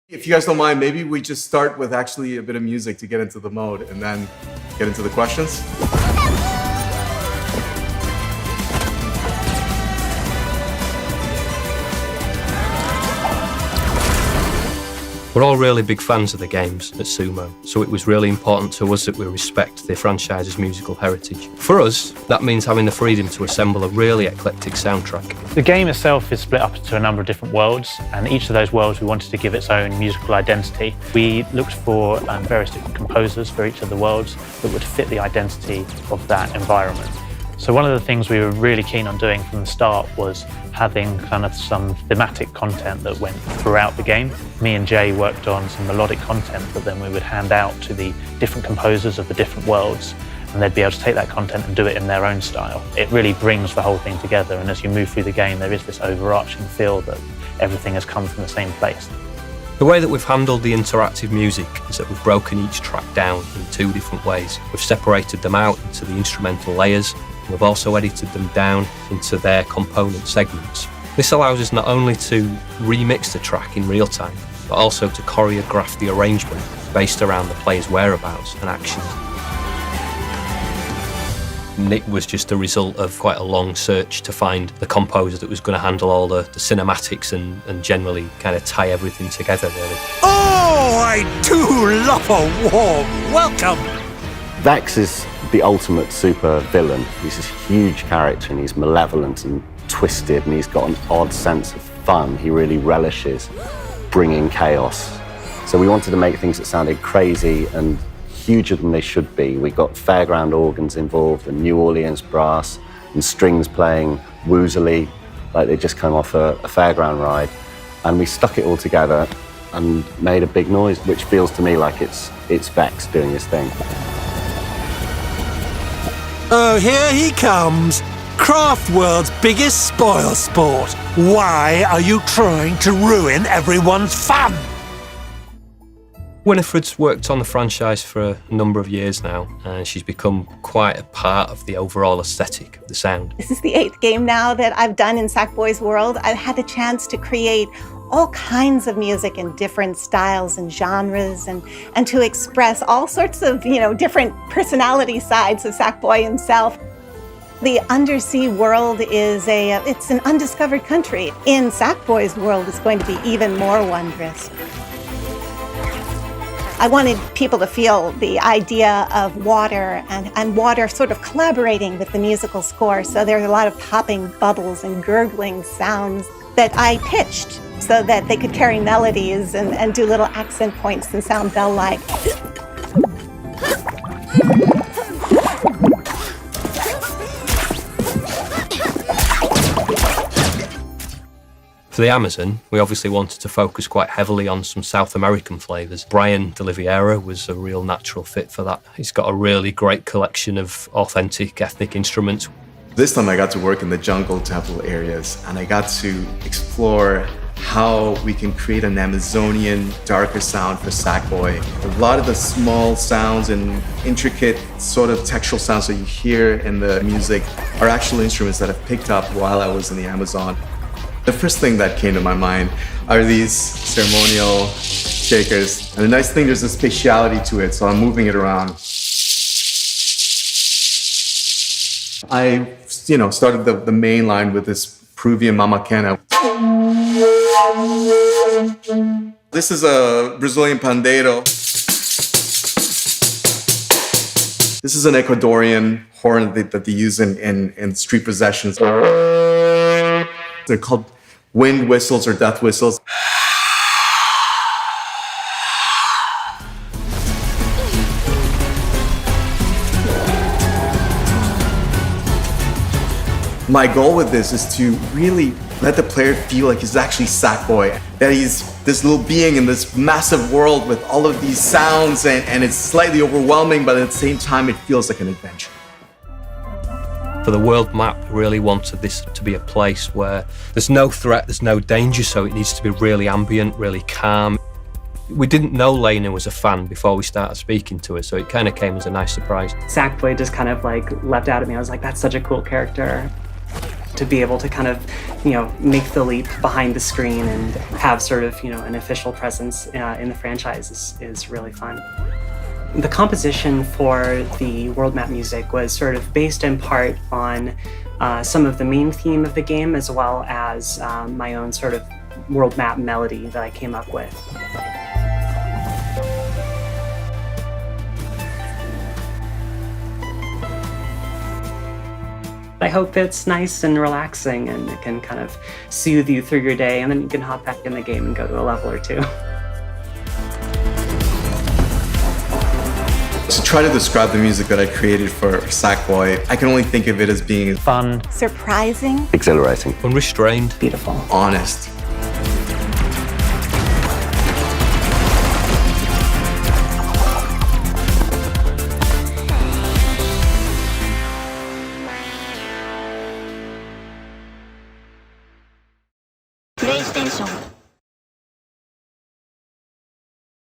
If you guys don't mind, maybe we just start with actually a bit of music to get into the mode and then get into the questions. We're all really big fans of the games at Sumo, so it was really important to us that we respect the franchise's musical heritage. For us, that means having the freedom to assemble a really eclectic soundtrack. The game itself is split up into a number of different worlds, and each of those worlds we wanted to give its own musical identity. We looked for various different composers for each of the worlds that would fit the identity of that environment. So one of the things we were really keen on doing from the start was having kind of some thematic content that went throughout the game. Me and Jay worked on some melodic content that then we would hand out to the different composers of the different worlds, and they'd be able to take that content and do it in their own style. It really brings the whole thing together, and as you move through the game, there is this overarching feel that everything has come from the same place. The way that we've handled the interactive music is that we've broken each track down in two different ways. We've separated them out into the instrumental layers. We've also edited them down into their component segments. This allows us not only to remix the track in real time, but also to choreograph the arrangement based around the player's whereabouts and actions. And it was just a result of quite a long search to find the composer that was going to handle all the cinematics and generally kind of tie everything together, really. Oh, I do love a warm welcome! Vex is the ultimate super villain. He's this huge character and he's malevolent and twisted and he's got an odd sense of fun. He really relishes bringing chaos. So we wanted to make things that sounded crazy and huger than they should be. We got fairground organs involved and New Orleans brass and strings playing woozily like they just come off a fairground ride. And we stuck it all together and made a big noise, which feels to me like it's Vex doing his thing. Oh, here he comes. Craft World's biggest spoil sport. Why are you trying to ruin everyone's fun? Winifred's worked on the franchise for a number of years now, and she's become quite a part of the overall aesthetic of the sound. This is the 8th game now that I've done in Sackboy's world. I've had the chance to create all kinds of music in different styles and genres and to express all sorts of, different personality sides of Sackboy himself. The Undersea world is it's an undiscovered country. In Sackboy's world, it's going to be even more wondrous. I wanted people to feel the idea of water and water sort of collaborating with the musical score. So there's a lot of popping bubbles and gurgling sounds that I pitched so that they could carry melodies and do little accent points and sound bell-like. For the Amazon, we obviously wanted to focus quite heavily on some South American flavours. Brian de Oliveira was a real natural fit for that. He's got a really great collection of authentic ethnic instruments. This time I got to work in the jungle temple areas and I got to explore how we can create an Amazonian darker sound for Sackboy. A lot of the small sounds and intricate sort of textural sounds that you hear in the music are actual instruments that I've picked up while I was in the Amazon. The first thing that came to my mind are these ceremonial shakers. And the nice thing, there's a spatiality to it, so I'm moving it around. I, started the main line with this Peruvian mamaquena. This is a Brazilian pandeiro. This is an Ecuadorian horn that they use in street processions. They're called wind whistles or death whistles. My goal with this is to really let the player feel like he's actually Sackboy, that he's this little being in this massive world with all of these sounds, and it's slightly overwhelming, but at the same time it feels like an adventure. For the world map, we really wanted this to be a place where there's no threat, there's no danger, so it needs to be really ambient, really calm. We didn't know Lena was a fan before we started speaking to her, so it kind of came as a nice surprise. Sackboy just kind of leapt out at me. I was like, that's such a cool character. to be able to kind of, make the leap behind the screen and have sort of, an official presence in the franchise is really fun. The composition for the world map music was sort of based in part on some of the main theme of the game, as well as my own sort of world map melody that I came up with. I hope it's nice and relaxing and it can kind of soothe you through your day, and then you can hop back in the game and go to a level or two. To try to describe the music that I created for Sackboy, I can only think of it as being Fun, Surprising. Exhilarating. Unrestrained. Beautiful. honest. PlayStation